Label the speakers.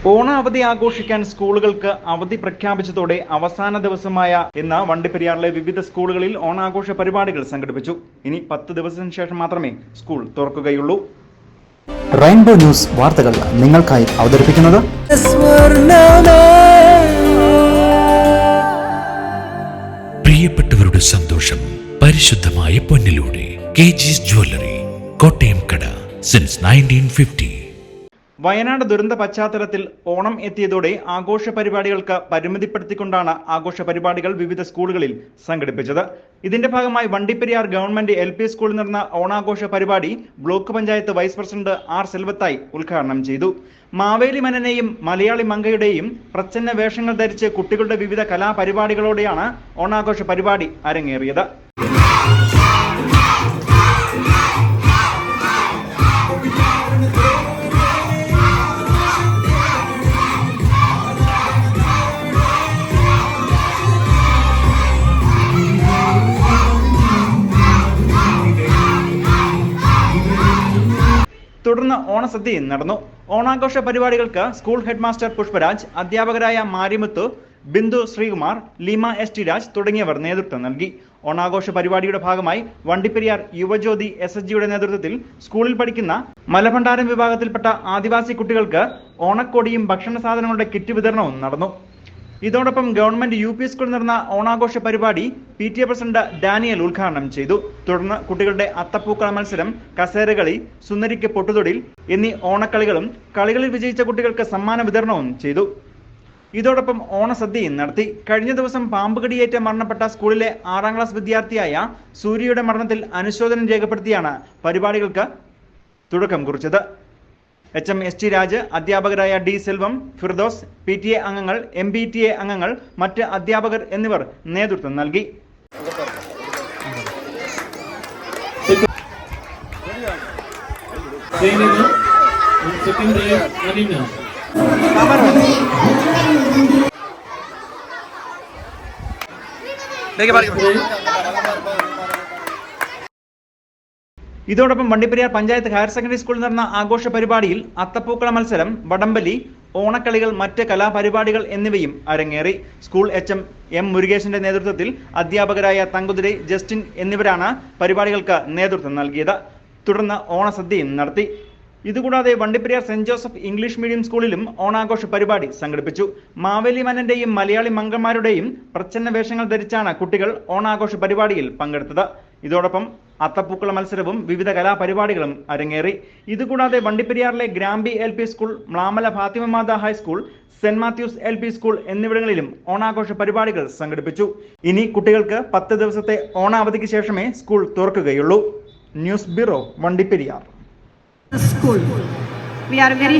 Speaker 1: ഓണ അവധി ആഘോഷിക്കാൻ സ്കൂളുകൾക്ക് അവധി പ്രഖ്യാപിച്ചതോടെ അവസാന ദിവസമായ ഇന്ന് വണ്ടിപ്പെരിയാറിലെ വിവിധ സ്കൂളുകളിൽ ഓണാഘോഷ പരിപാടികൾ സംഘടിപ്പിച്ചു. ഇനി 10 ദിവസത്തിന് ശേഷം മാത്രമേ സ്കൂൾ തുറക്കുകയുള്ളൂ.
Speaker 2: റെയിൻബോ ന്യൂസ് വാർത്തകൾ നിങ്ങൾക്കായി അവതരിപ്പിക്കുന്നത്
Speaker 3: പ്രിയപ്പെട്ടവരുടെ സന്തോഷം പരിശുദ്ധമായ പൊന്നിലൂടെ KG's ജ്വല്ലറി, കോട്ടയം കട സിൻസ് 1950.
Speaker 1: വയനാട് ദുരന്ത പശ്ചാത്തലത്തിൽ ഓണം എത്തിയതോടെ ആഘോഷ പരിപാടികൾക്ക് പരിമിതിപ്പെടുത്തിക്കൊണ്ടാണ് ആഘോഷ പരിപാടികൾ വിവിധ സ്കൂളുകളിൽ സംഘടിപ്പിച്ചത്. ഇതിന്റെ ഭാഗമായി വണ്ടിപ്പെരിയാർ ഗവൺമെന്റ് LP സ്കൂളിൽ നടന്ന ഓണാഘോഷ പരിപാടി block panchayat vice president R സെൽവത്തായി ഉദ്ഘാടനം ചെയ്തു. മാവേലി മനനെയും മലയാളി മങ്കയുടെയും പ്രച്ഛന്ന വേഷങ്ങൾ ധരിച്ച് കുട്ടികളുടെ വിവിധ കലാപരിപാടികളോടെയാണ് ഓണാഘോഷ പരിപാടി അരങ്ങേറിയത്. തുടർന്ന് ഓണസദ്യയും നടന്നു. ഓണാഘോഷ പരിപാടികൾക്ക് സ്കൂൾ ഹെഡ് മാസ്റ്റർ പുഷ്പരാജ്, അധ്യാപകരായ മാരിമുത്തു, ബിന്ദു ശ്രീകുമാർ, ലീമ ST രാജ് തുടങ്ങിയവർ നേതൃത്വം നൽകി. ഓണാഘോഷ പരിപാടിയുടെ ഭാഗമായി വണ്ടിപ്പെരിയാർ യുവജ്യോതി SSGയുടെ നേതൃത്വത്തിൽ സ്കൂളിൽ പഠിക്കുന്ന മലഭണ്ഡാരം വിഭാഗത്തിൽപ്പെട്ട ആദിവാസി കുട്ടികൾക്ക് ഓണക്കോടിയും ഭക്ഷണ സാധനങ്ങളുടെ കിറ്റ് വിതരണവും നടന്നു. ഇതോടൊപ്പം ഗവൺമെന്റ് UP സ്കൂളിൽ നടന്ന ഓണാഘോഷ പരിപാടി PTA പ്രസിഡന്റ് ഡാനിയൽ ഉദ്ഘാടനം ചെയ്തു. തുടർന്ന് കുട്ടികളുടെ അത്തപ്പൂക്കള മത്സരം, കസേരകളി, സുന്ദരിക്ക് പൊട്ടുതൊടിൽ എന്നീ ഓണക്കളികളും കളികളിൽ വിജയിച്ച കുട്ടികൾക്ക് സമ്മാന വിതരണവും ചെയ്തു. ഇതോടൊപ്പം ഓണസദ്യയും നടത്തി. കഴിഞ്ഞ ദിവസം പാമ്പുകടിയേറ്റ് മരണപ്പെട്ട സ്കൂളിലെ 6ാം ക്ലാസ് വിദ്യാർത്ഥിയായ സൂര്യയുടെ മരണത്തിൽ അനുശോചനം രേഖപ്പെടുത്തിയാണ് പരിപാടികൾക്ക് തുടക്കം കുറിച്ചത്. HM ST രാജ്, അധ്യാപകരായ D സെൽവം, ഫിർദോസ്, PTA അംഗങ്ങൾ, MPTA അംഗങ്ങൾ, മറ്റ് അധ്യാപകർ എന്നിവർ നേതൃത്വം നൽകി. ഇതോടൊപ്പം വണ്ടിപ്പെരിയാർ പഞ്ചായത്ത് ഹയർ സെക്കൻഡറി സ്കൂളിൽ നടന്ന ആഘോഷ പരിപാടിയിൽ അത്തപ്പൂക്കള മത്സരം, വടംവലി, ഓണക്കളികൾ, മറ്റ് കലാപരിപാടികൾ എന്നിവയും അരങ്ങേറി. സ്കൂൾ HM M മുരുകേശന്റെ നേതൃത്വത്തിൽ അധ്യാപകരായ തങ്കുതിരി, ജസ്റ്റിൻ എന്നിവരാണ് പരിപാടികൾക്ക് നേതൃത്വം നൽകിയത്. തുടർന്ന് ഓണസദ്യയും നടത്തി. ഇതുകൂടാതെ Vandiperiyar saint Joseph English medium സ്കൂളിലും ഓണാഘോഷ പരിപാടി സംഘടിപ്പിച്ചു. മാവേലി മനന്റെയും മലയാളി മങ്കന്മാരുടെയും പ്രച്ഛന്ന വേഷങ്ങൾ ധരിച്ചാണ് കുട്ടികൾ ഓണാഘോഷ പരിപാടിയിൽ പങ്കെടുത്തത്. ഇതോടൊപ്പം അത്തപ്പൂക്കള മത്സരവും വിവിധ കലാപരിപാടികളും അരങ്ങേറി. ഇതുകൂടാതെ വണ്ടിപ്പെരിയാറിലെ Grampi LP school, Mlamala Fathima Matha high school, Saint Matthew's LP school എന്നിവിടങ്ങളിലും ഓണാഘോഷ പരിപാടികൾ സംഘടിപ്പിച്ചു. ഇനി കുട്ടികൾക്ക് 10 ദിവസത്തെ ഓണാവധിക്ക് ശേഷമേ സ്കൂൾ തുറക്കുകയുള്ളൂ. News bureau, Vandiperiyar.
Speaker 4: School. We are very